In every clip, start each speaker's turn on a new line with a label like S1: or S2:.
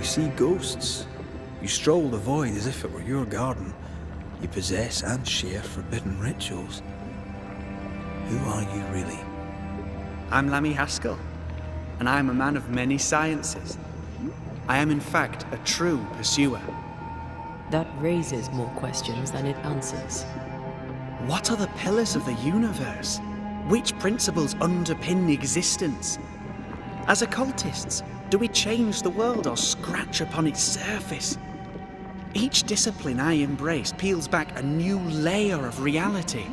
S1: You see ghosts. You stroll the void as if it were your garden. You possess and share forbidden rituals. Who are you really?
S2: I'm Lammy Haskell, and I am a man of many sciences. I am in fact a true pursuer.
S3: That raises more questions than it answers.
S2: What are the pillars of the universe? Which principles underpin existence? As occultists, do we change the world or scratch upon its surface? Each discipline I embrace peels back a new layer of reality.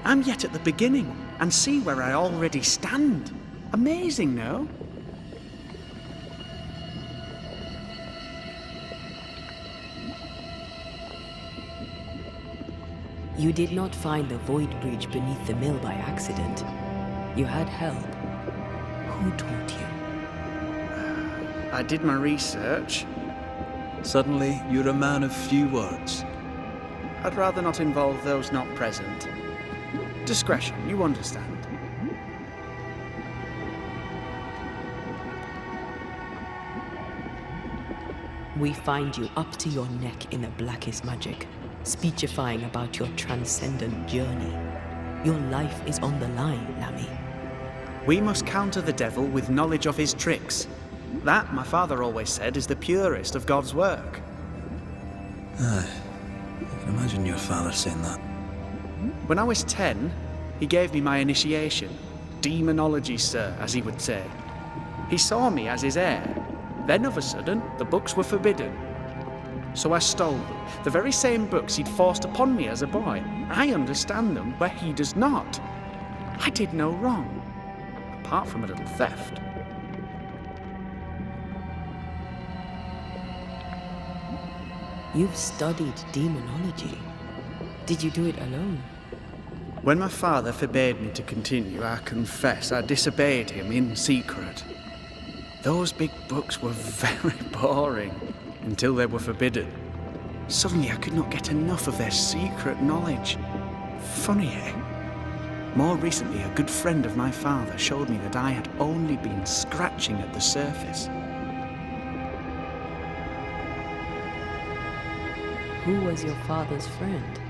S2: I'm yet at the beginning and see where I already stand. Amazing, no?
S3: You did not find the void bridge beneath the mill by accident. You had help. Who taught you?
S2: I did my research.
S1: Suddenly, you're a man of few words.
S2: I'd rather not involve those not present. Discretion, you understand.
S3: We find you up to your neck in the blackest magic, speechifying about your transcendent journey. Your life is on the line, Lammy.
S2: We must counter the devil with knowledge of his tricks. That, my father always said, is the purest of God's work.
S1: Aye. I can imagine your father saying that.
S2: When I was 10, he gave me my initiation. Demonology, sir, as he would say. He saw me as his heir. Then, of a sudden, the books were forbidden. So I stole them, the very same books he'd forced upon me as a boy. I understand them, where he does not. I did no wrong, apart from a little theft.
S3: You've studied demonology. Did you do it alone?
S2: When my father forbade me to continue, I confess I disobeyed him in secret. Those big books were very boring until they were forbidden. Suddenly I could not get enough of their secret knowledge. Funny, eh? More recently, a good friend of my father showed me that I had only been scratching at the surface.
S3: Who was your father's friend?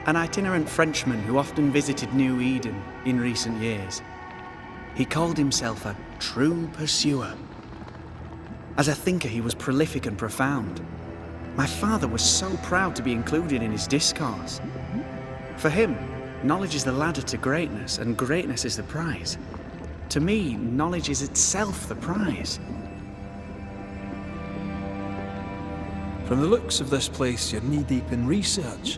S2: An itinerant Frenchman who often visited New Eden in recent years. He called himself a true pursuer. As a thinker, he was prolific and profound. My father was so proud to be included in his discourse. For him, knowledge is the ladder to greatness, and greatness is the prize. To me, knowledge is itself the prize.
S1: From the looks of this place, you're knee-deep in research.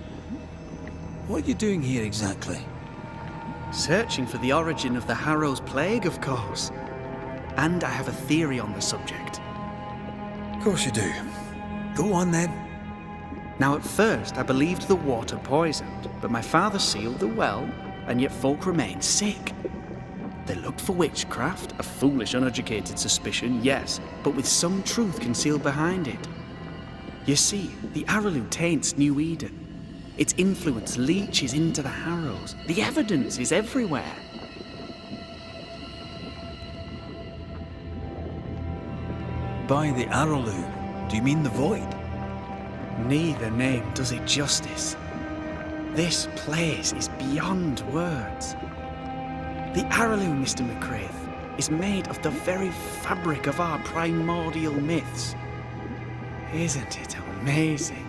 S1: What are you doing here exactly?
S2: Searching for the origin of the Harrow's plague, of course. And I have a theory on the subject.
S1: Of course you do. Go on then.
S2: Now, at first, I believed the water poisoned, but my father sealed the well, and yet folk remained sick. They looked for witchcraft, a foolish, uneducated suspicion, yes, but with some truth concealed behind it. You see, the Araloo taints New Eden. Its influence leaches into the Harrows. The evidence is everywhere.
S1: By the Araloo, do you mean the void?
S2: Neither name does it justice. This place is beyond words. The Araloo, Mr. McCraith, is made of the very fabric of our primordial myths. Isn't it amazing?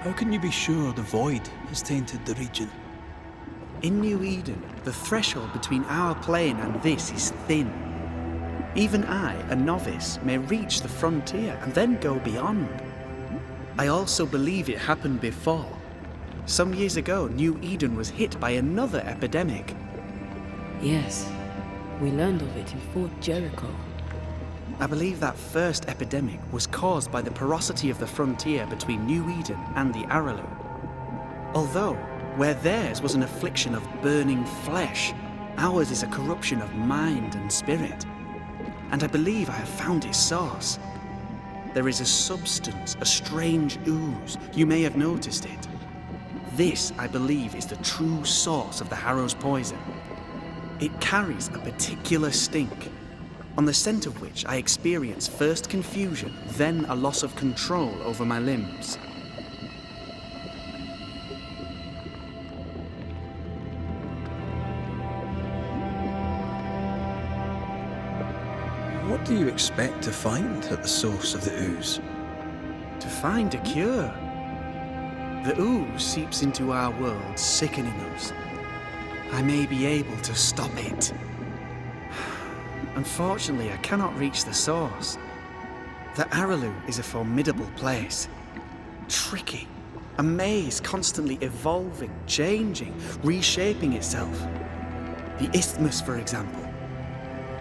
S1: How can you be sure the void has tainted the region?
S2: In New Eden, the threshold between our plane and this is thin. Even I, a novice, may reach the frontier and then go beyond. I also believe it happened before. Some years ago, New Eden was hit by another epidemic.
S3: Yes, we learned of it in Fort Jericho.
S2: I believe that first epidemic was caused by the porosity of the frontier between New Eden and the Araloo. Although, where theirs was an affliction of burning flesh, ours is a corruption of mind and spirit. And I believe I have found its source. There is a substance, a strange ooze. You may have noticed it. This, I believe, is the true source of the Harrow's poison. It carries a particular stink. on the scent of which I experience first confusion, then a loss of control over my limbs.
S1: What do you expect to find at the source of the ooze?
S2: To find a cure. The ooze seeps into our world, sickening us. I may be able to stop it. Unfortunately, I cannot reach the source. The Araloo is a formidable place. Tricky. A maze constantly evolving, changing, reshaping itself. The isthmus, for example.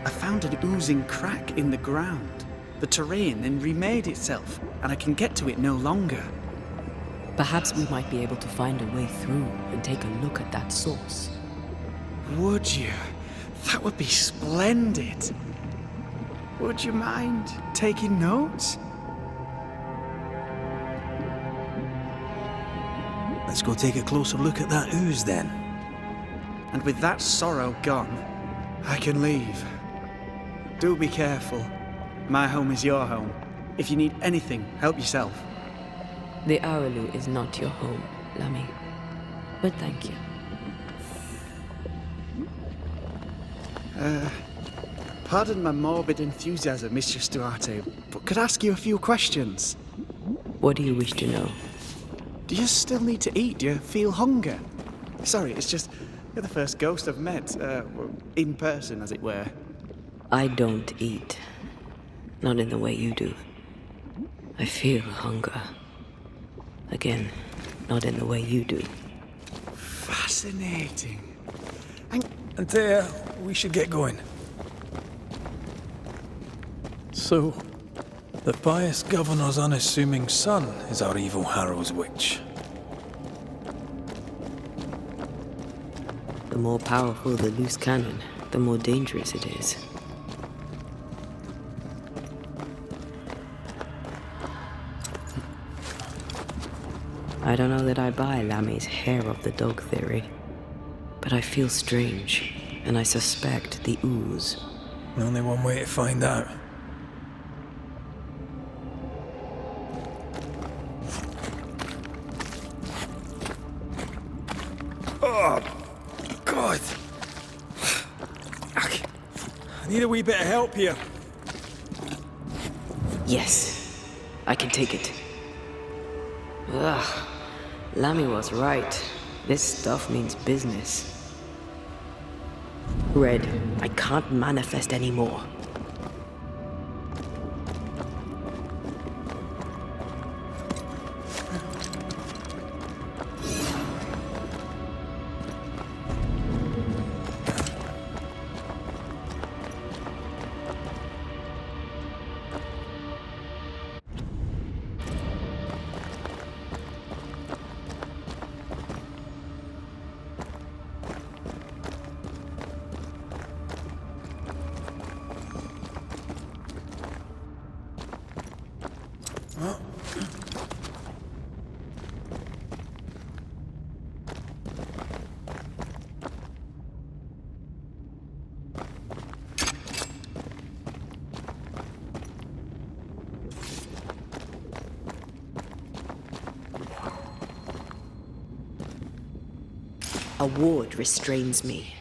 S2: I found an oozing crack in the ground. The terrain then remade itself, and I can get to it no longer.
S3: Perhaps we might be able to find a way through and take a look at that source.
S2: Would you? That would be splendid. Would you mind taking notes?
S1: Let's go take a closer look at that ooze then.
S2: And with that sorrow gone, I can leave. Do be careful. My home is your home. If you need anything, help yourself.
S3: The Araloo is not your home, Lammy. But thank you.
S2: Pardon my morbid enthusiasm, Mistress Duarte, but could I ask you a few questions?
S3: What do you wish to know?
S2: Do you still need to eat? Do you feel hunger? Sorry, it's just you're the first ghost I've met, in person, as it were.
S3: I don't eat. Not in the way you do. I feel hunger. Again, not in the way you do.
S2: Fascinating.
S1: Antea, we should get going. So, the pious governor's unassuming son is our evil Harrow's witch.
S3: The more powerful the loose cannon, the more dangerous it is. I don't know that I buy Lammy's hair of the dog theory, but I feel strange, and I suspect the ooze.
S1: Only one way to find out. Oh, God! I need a wee bit of help here.
S3: Yes, I can take it. Ugh, Lammy was right. This stuff means business. Red, I can't manifest anymore. A ward restrains me.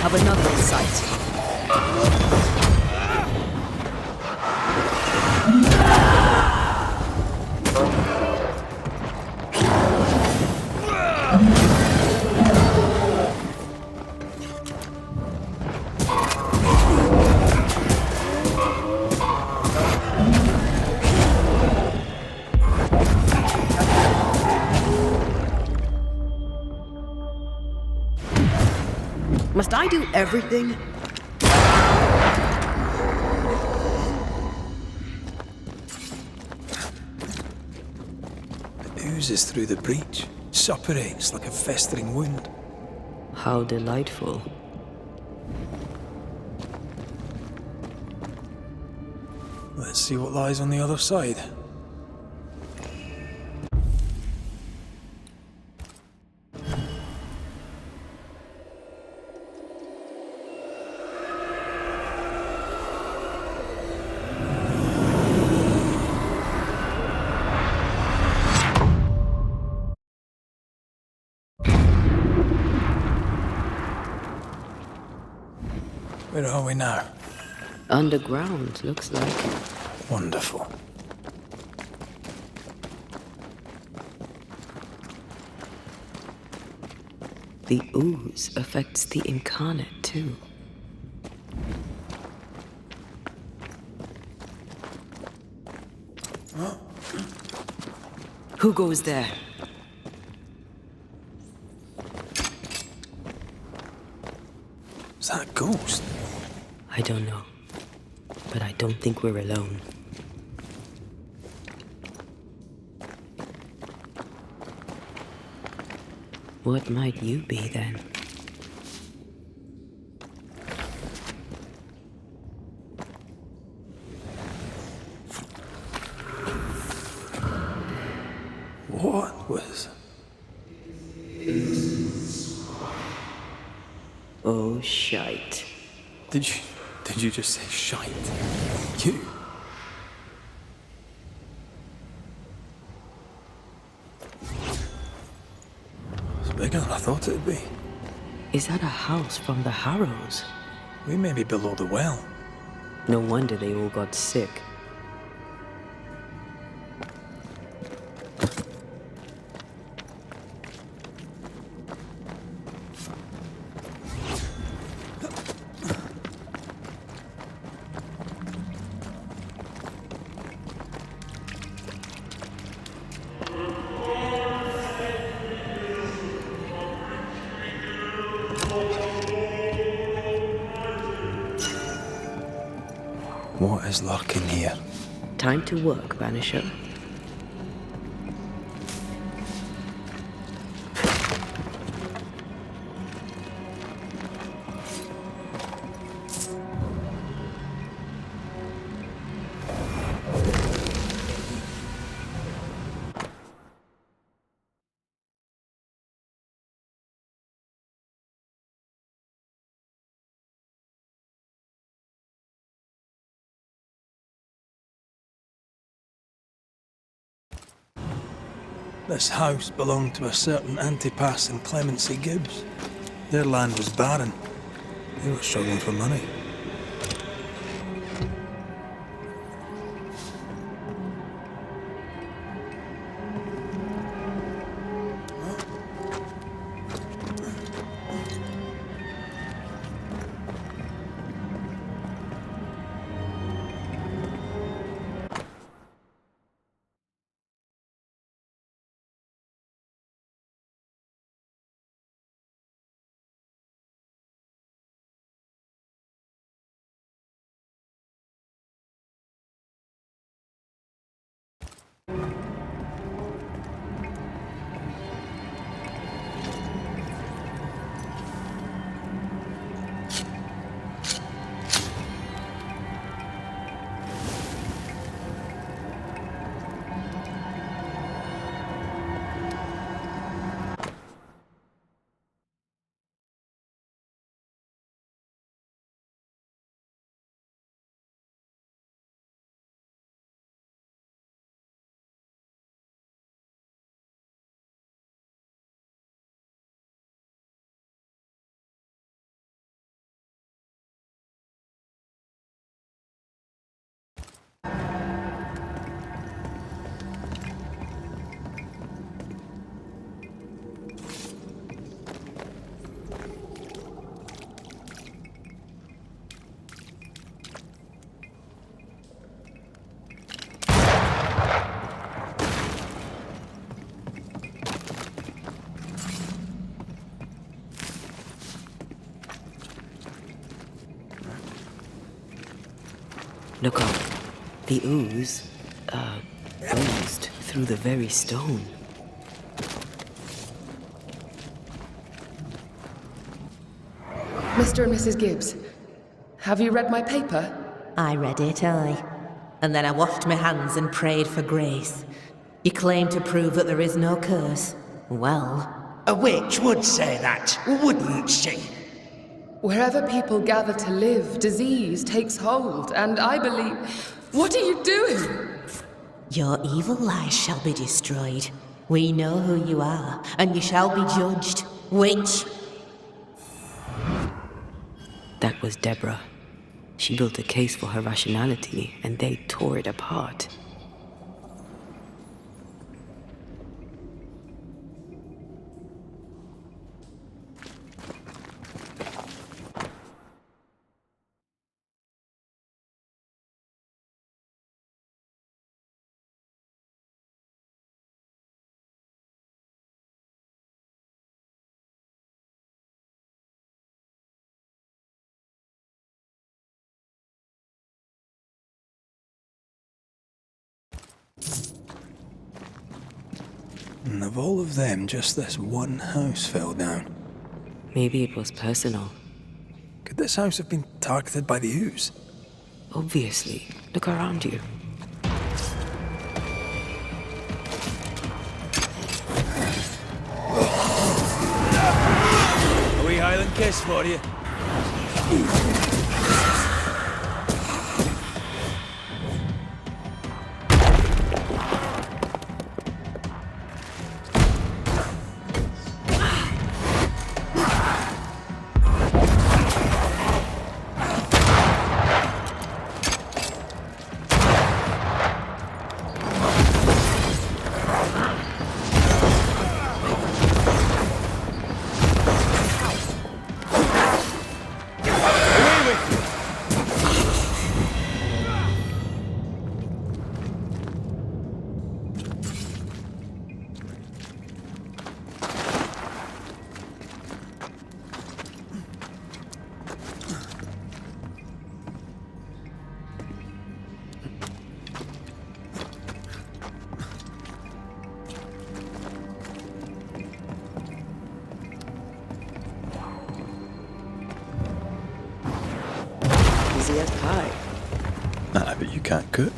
S3: have another in sight. Must I do everything?
S1: It oozes through the breach, suppurates like a festering wound.
S3: How delightful.
S1: Let's see what lies on the other side. Where are we now?
S3: Underground, looks like.
S1: Wonderful.
S3: The ooze affects the incarnate, too. Who goes there?
S1: Is that a ghost?
S3: I don't know. But I don't think we're alone. What might you be then?
S1: What was...
S3: Oh, shite.
S1: Did you just say shite? You? It's bigger than I thought it'd be.
S3: Is that a house from the Harrows?
S1: We may be below the well.
S3: No wonder they all got sick.
S1: What is lurking here?
S3: Time to work, Banisher.
S1: This house belonged to a certain Antipas and Clemency Gibbs. Their land was barren. They were struggling for money.
S3: Look up. The ooze, oozed through the very stone.
S4: Mr. and Mrs. Gibbs, have you read my paper?
S5: I read it, aye. And then I washed my hands and prayed for grace. You claim to prove that there is no curse. Well,
S6: A witch would say that, wouldn't she?
S4: Wherever people gather to live, disease takes hold, and I believe... What are you doing?
S5: your evil lies shall be destroyed. We know who you are, and you shall be judged. Witch!
S3: That was Deborah. She built a case for her rationality, and they tore it apart.
S1: And of all of them, just this one house fell down.
S3: Maybe it was personal.
S1: Could this house have been targeted by the ooze?
S3: Obviously. Look around you.
S1: A wee Highland kiss for you.
S3: Easy as pie.
S1: Nah, but you can't cook.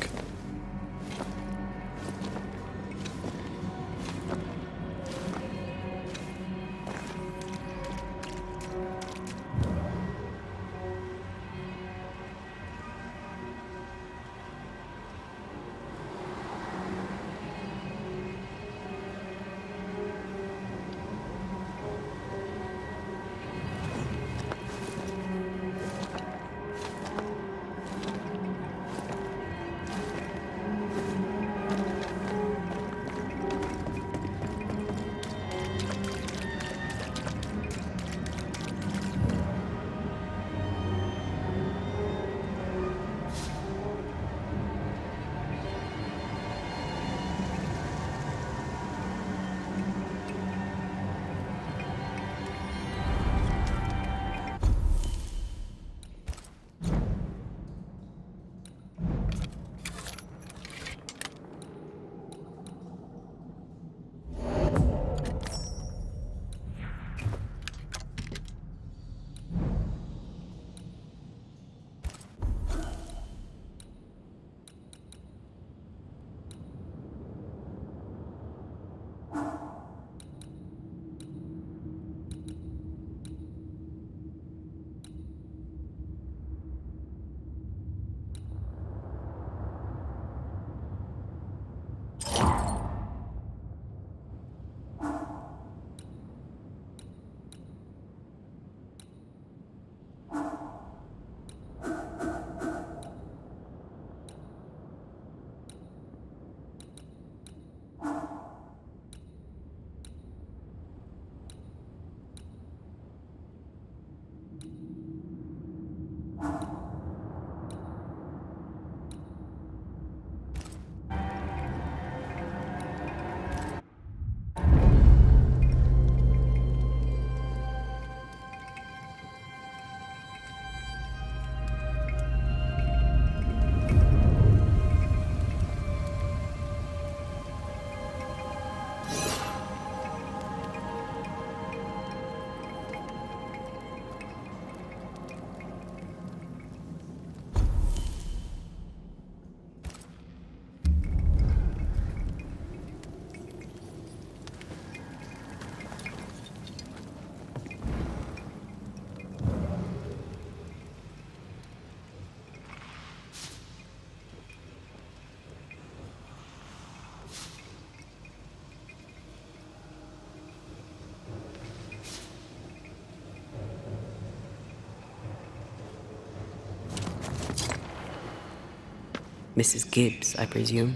S3: Mrs. Gibbs, I presume.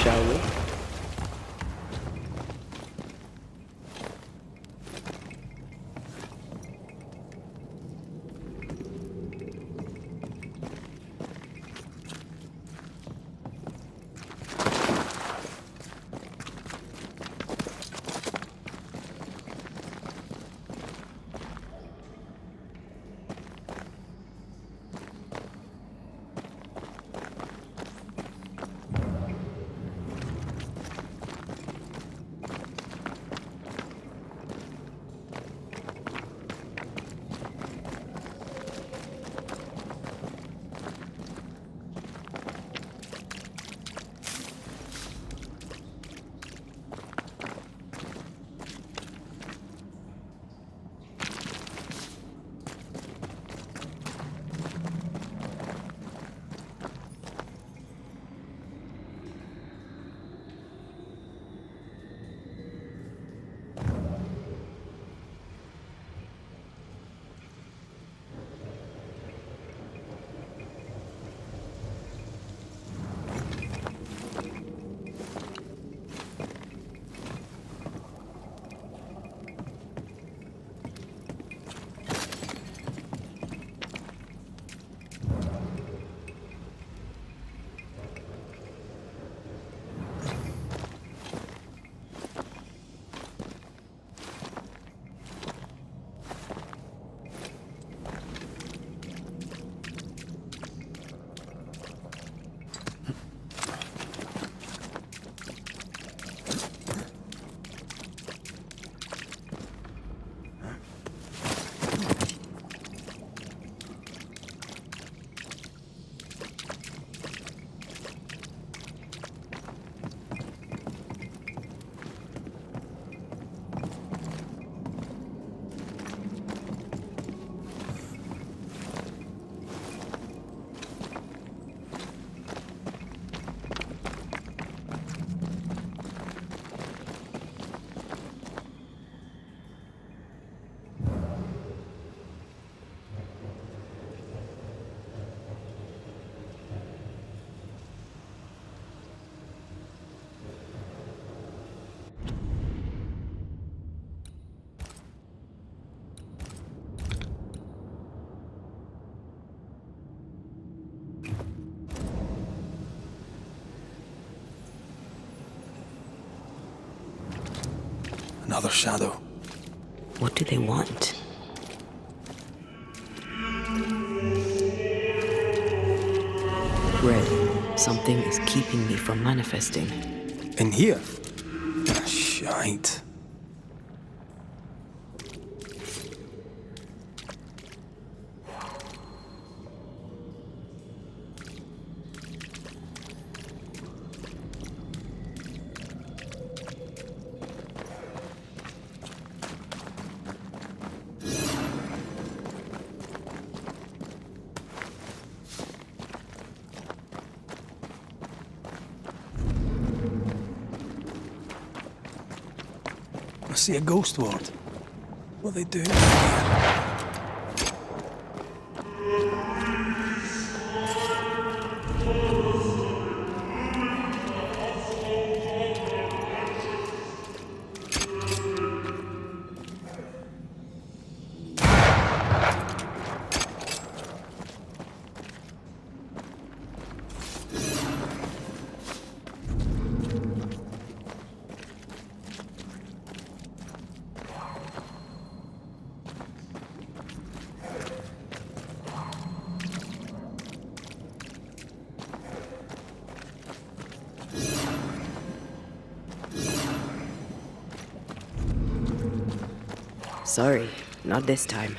S3: Shall we?
S1: Another shadow.
S3: What do they want? Red, something is keeping me from manifesting.
S1: In here? Ah, shite. I see a ghost ward. What are they doing here?
S3: Sorry, not this time.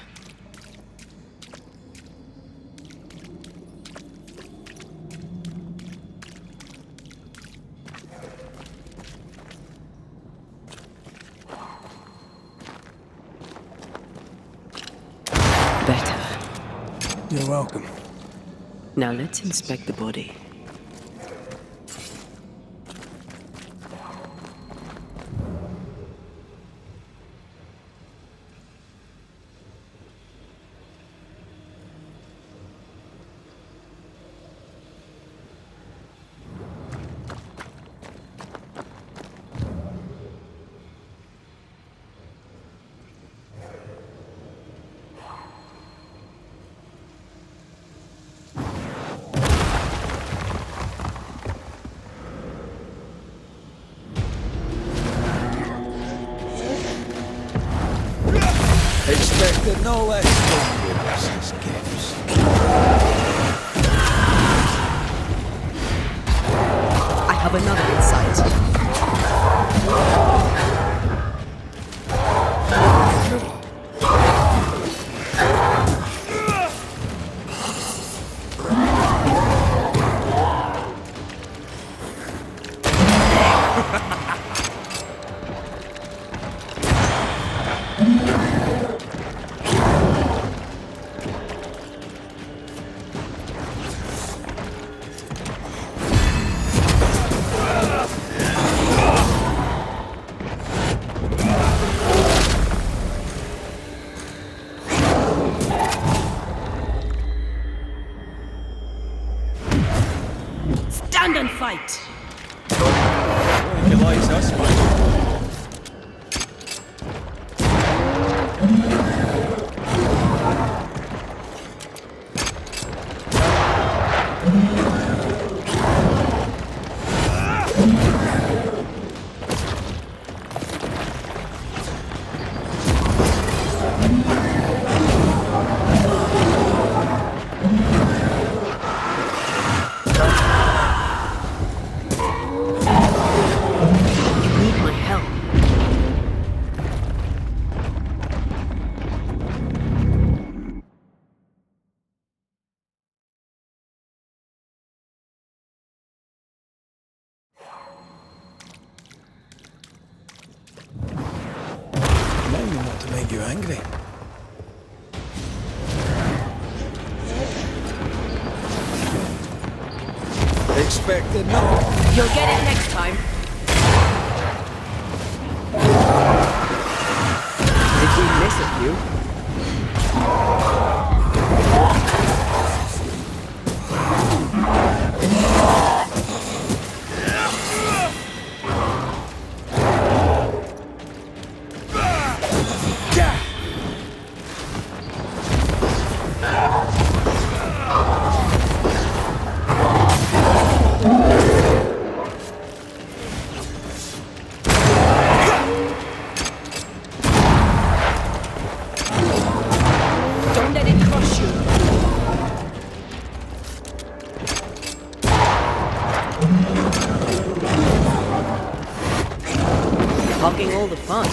S3: Better.
S1: You're welcome.
S3: Now let's inspect the body.
S1: expected no less from you, Mrs. Gibbs.
S3: I have another insight.
S5: Stand and fight!
S1: He likes us, man. Not to make you angry. Expected no.
S3: You'll get it next time. Did we miss a few? Don't let it crush you. Hogging all the fun.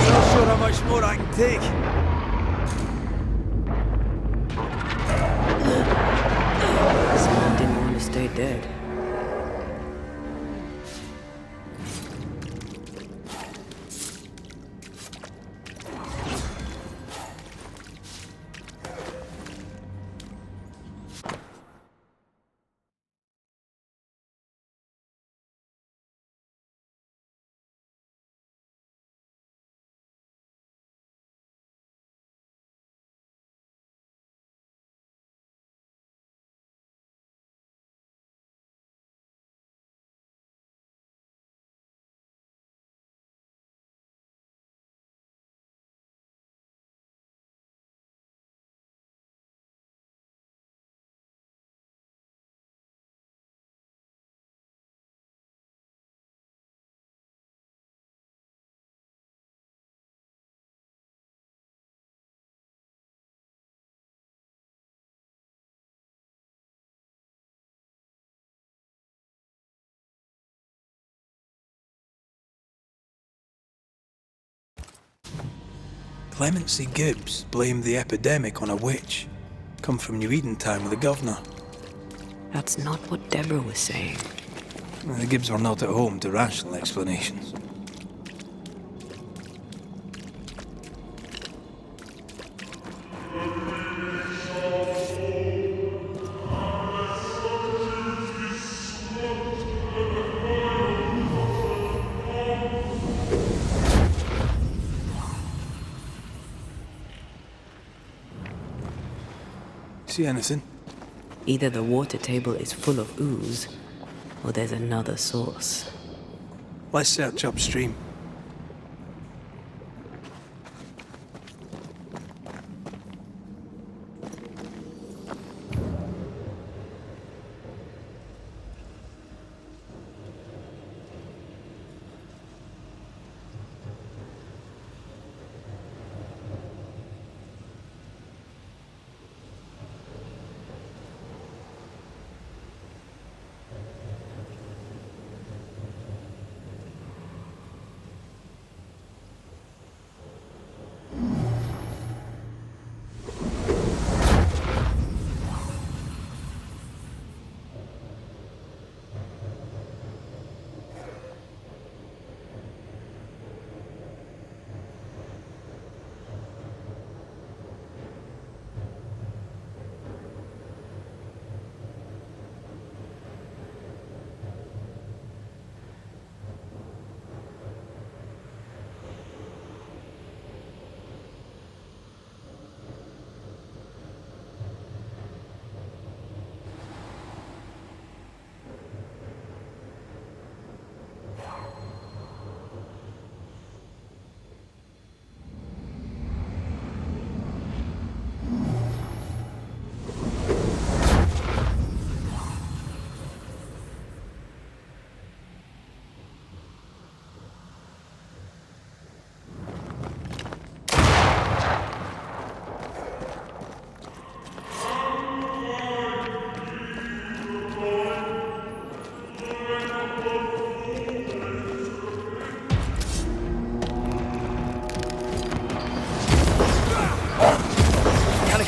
S1: Not sure how much more I can take.
S3: Someone didn't want to stay dead.
S1: Clemency Gibbs blamed the epidemic on a witch. Come from New Eden Town with the governor.
S3: That's not what Deborah was saying.
S1: The Gibbs were not at home to rational explanations. See anything?
S3: Either the water table is full of ooze, or there's another source.
S1: Let's search upstream.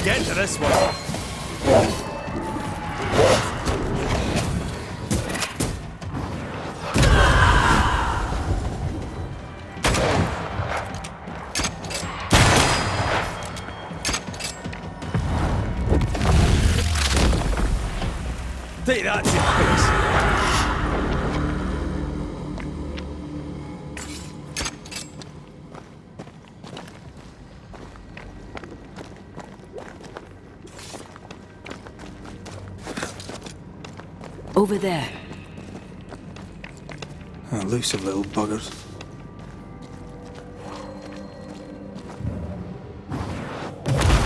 S7: Get to this one. Take that to your face.
S3: Over there.
S1: Elusive little buggers.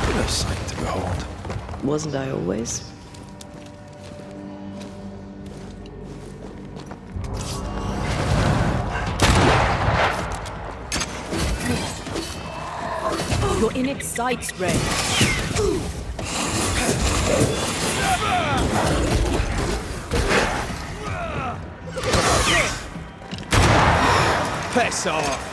S1: What a sight to behold.
S3: Wasn't I always? You're in its sights, Ray.
S7: Piss off!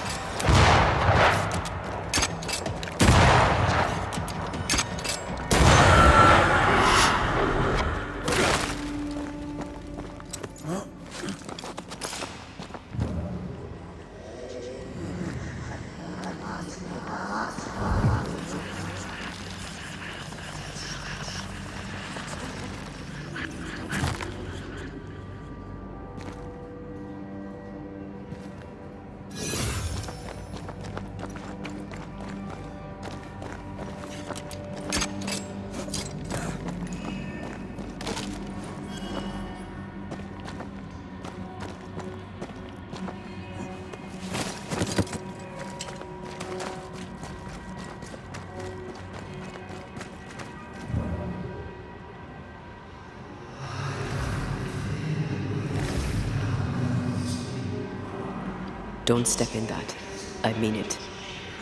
S3: Don't step in that. I mean it.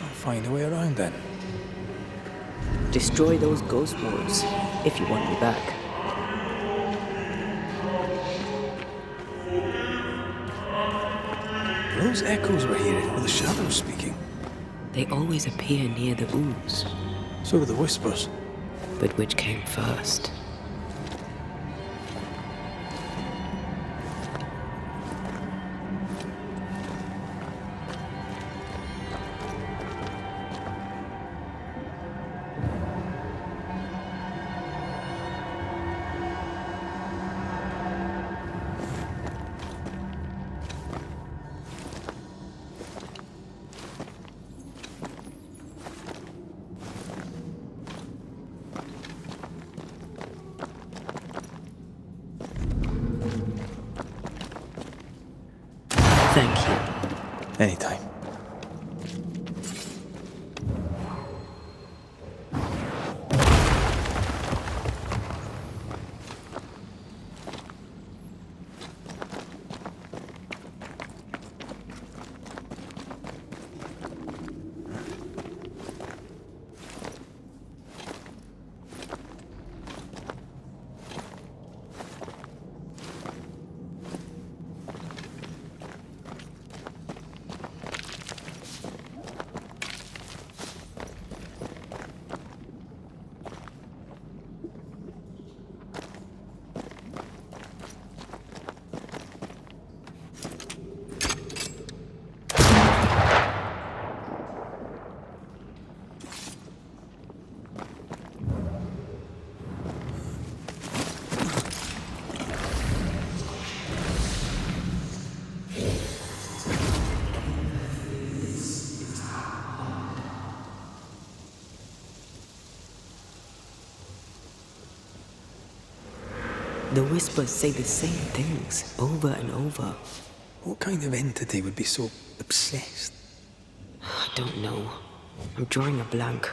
S1: I'll find a way around then.
S3: Destroy those ghost wards if you want me back.
S1: Those echoes we're hearing were the shadows speaking.
S3: They always appear near the ooze.
S1: So were the whispers.
S3: But which came first?
S1: Anytime.
S3: The whispers say the same things over and over.
S1: What kind of entity would be so obsessed?
S3: I don't know. I'm drawing a blank.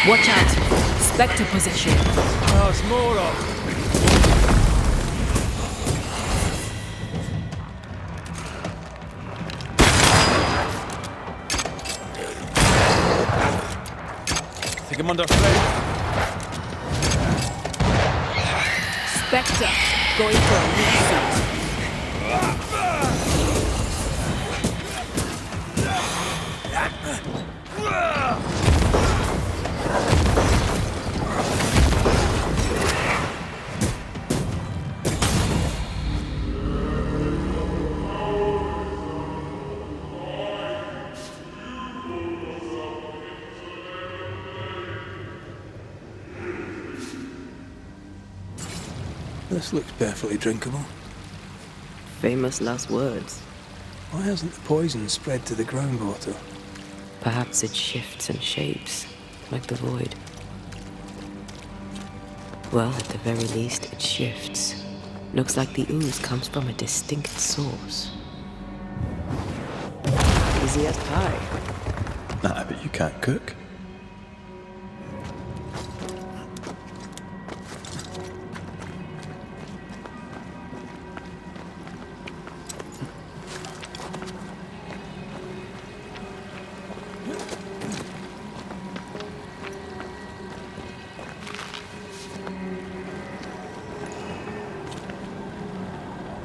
S3: Watch out! Spectre possession.
S7: Oh, it's more of. Take him under threat.
S3: Spectre going for a resuit.
S1: This looks perfectly drinkable.
S3: Famous last words.
S1: Why hasn't the poison spread to the groundwater?
S3: Perhaps it shifts and shapes, like the void. Well, at the very least, it shifts. Looks like the ooze comes from a distinct source. Easy as pie.
S1: Nah, but you can't cook.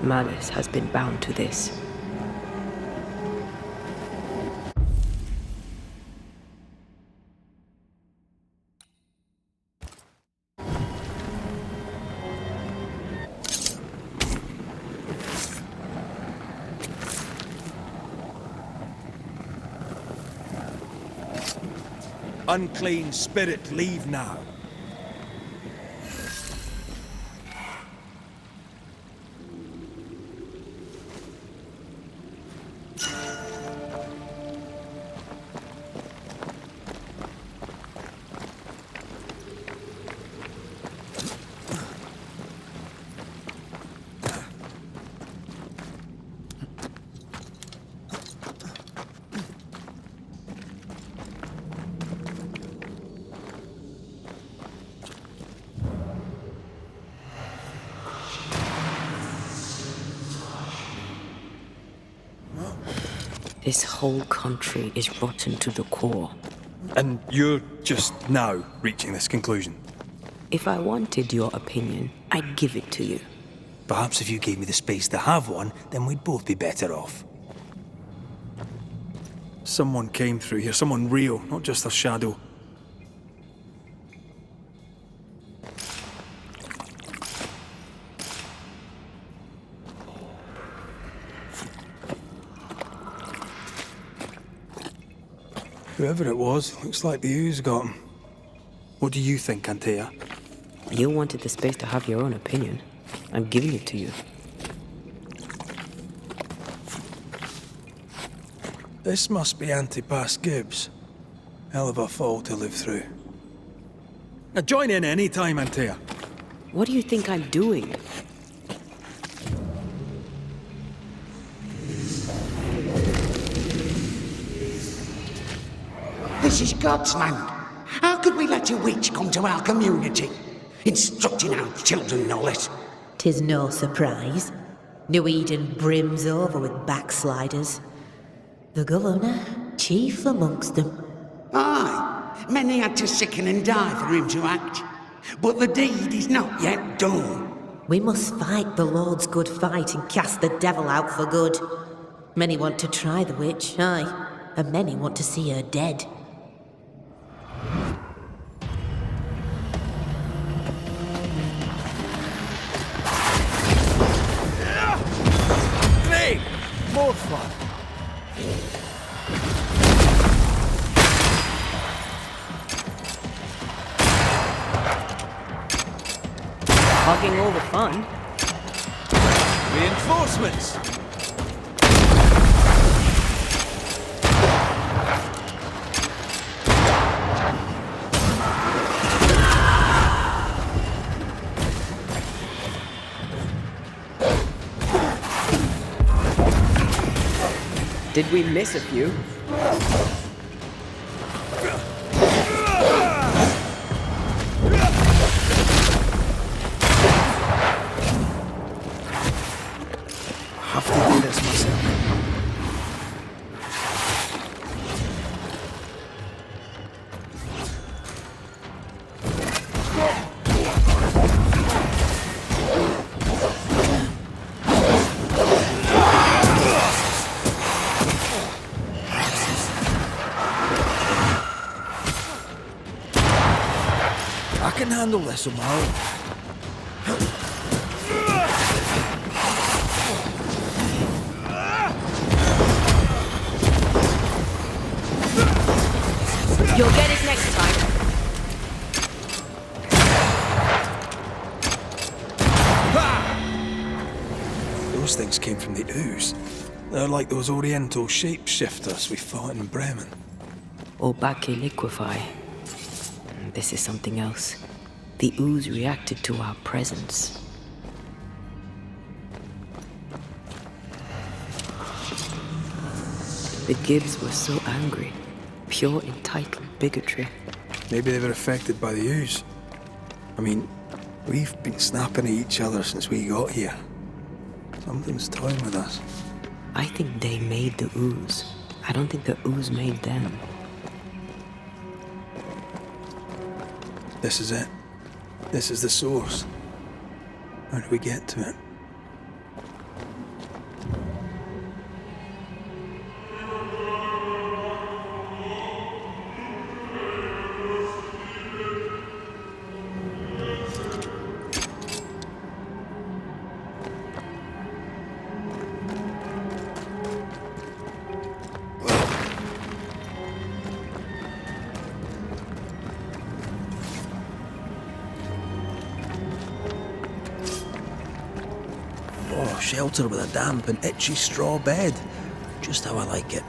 S3: Malice has been bound to this.
S1: Unclean spirit, leave now.
S3: This whole country is rotten to the core.
S1: And you're just now reaching this conclusion?
S3: If I wanted your opinion, I'd give it to you.
S1: Perhaps if you gave me the space to have one, then we'd both be better off. Someone came through here, someone real, not just a shadow. Whoever it was, looks like the ooze got him. What do you think, Antea?
S3: You wanted the space to have your own opinion. I'm giving it to you.
S1: This must be Antipas Gibbs. Hell of a fall to live through. Now join in any time, Antea.
S3: What do you think I'm doing?
S6: This is God's land. How could we let a witch come to our community? Instructing our children, no less.
S5: 'Tis no surprise. New Eden brims over with backsliders. The governor, chief amongst them.
S6: Aye, many had to sicken and die for him to act. But the deed is not yet done.
S5: We must fight the Lord's good fight and cast the devil out for good. Many want to try the witch, aye, and many want to see her dead.
S1: Grenade! More fun!
S3: Hogging all the fun?
S1: Reinforcements!
S3: Did we miss a few?
S1: I have to do this myself. I can handle this on my own.
S3: You'll get it next time.
S1: Those things came from the ooze. They're like those oriental shapeshifters we fought in Bremen.
S3: Obake liquefy. This is something else. The ooze reacted to our presence. The Gibbs were so angry. Pure entitled bigotry.
S1: Maybe they were affected by the ooze. I mean, we've been snapping at each other since we got here. Something's toying with us.
S3: I think they made the ooze. I don't think the ooze made them.
S1: This is it. This is the source. How do we get to it? shelter with a damp and itchy straw bed. Just how I like it.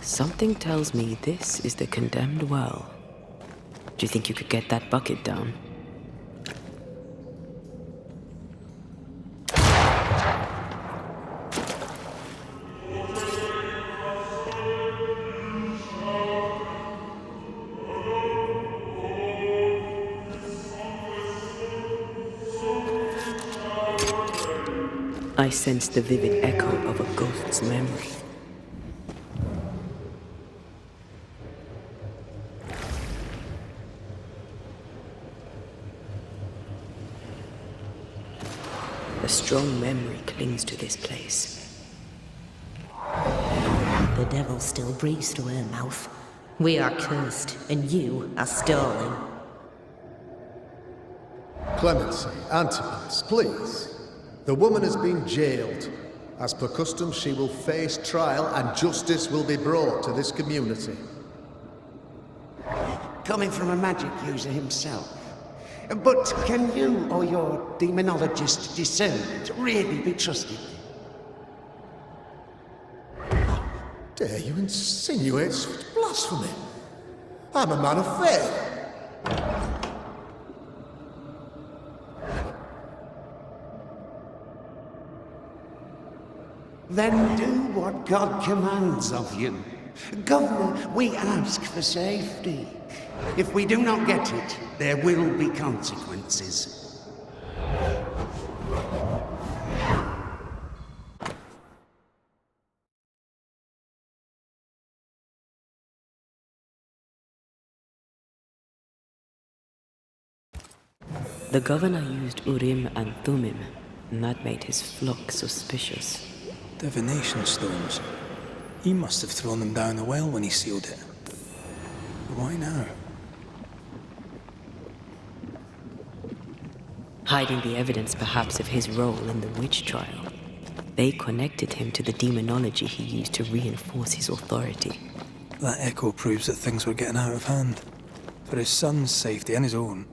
S3: Something tells me this is the condemned well. Do you think you could get that bucket down? I sense the vivid echo of a ghost's memory. A strong memory clings to this place.
S5: The devil still breathes through her mouth. We are cursed, and you are stolen.
S8: Clemency, Antipas, please. The woman has been jailed. As per custom, she will face trial and justice will be brought to this community.
S6: Coming from a magic user himself. But can you or your demonologist discernment really be trusted?
S8: Dare you insinuate such blasphemy? I'm a man of faith.
S6: Then do what God commands of you. Governor, we ask for safety. If we do not get it, there will be consequences.
S3: The governor used Urim and Thummim, and that made his flock suspicious.
S1: Divination stones. He must have thrown them down the well when he sealed it. But why now?
S3: hiding the evidence perhaps of his role in the witch trial. They connected him to the demonology he used to reinforce his authority.
S1: That echo proves that things were getting out of hand. For his son's safety and his own,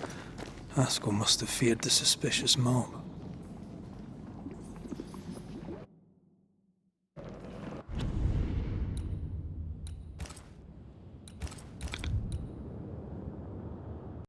S1: Haskell must have feared the suspicious mob.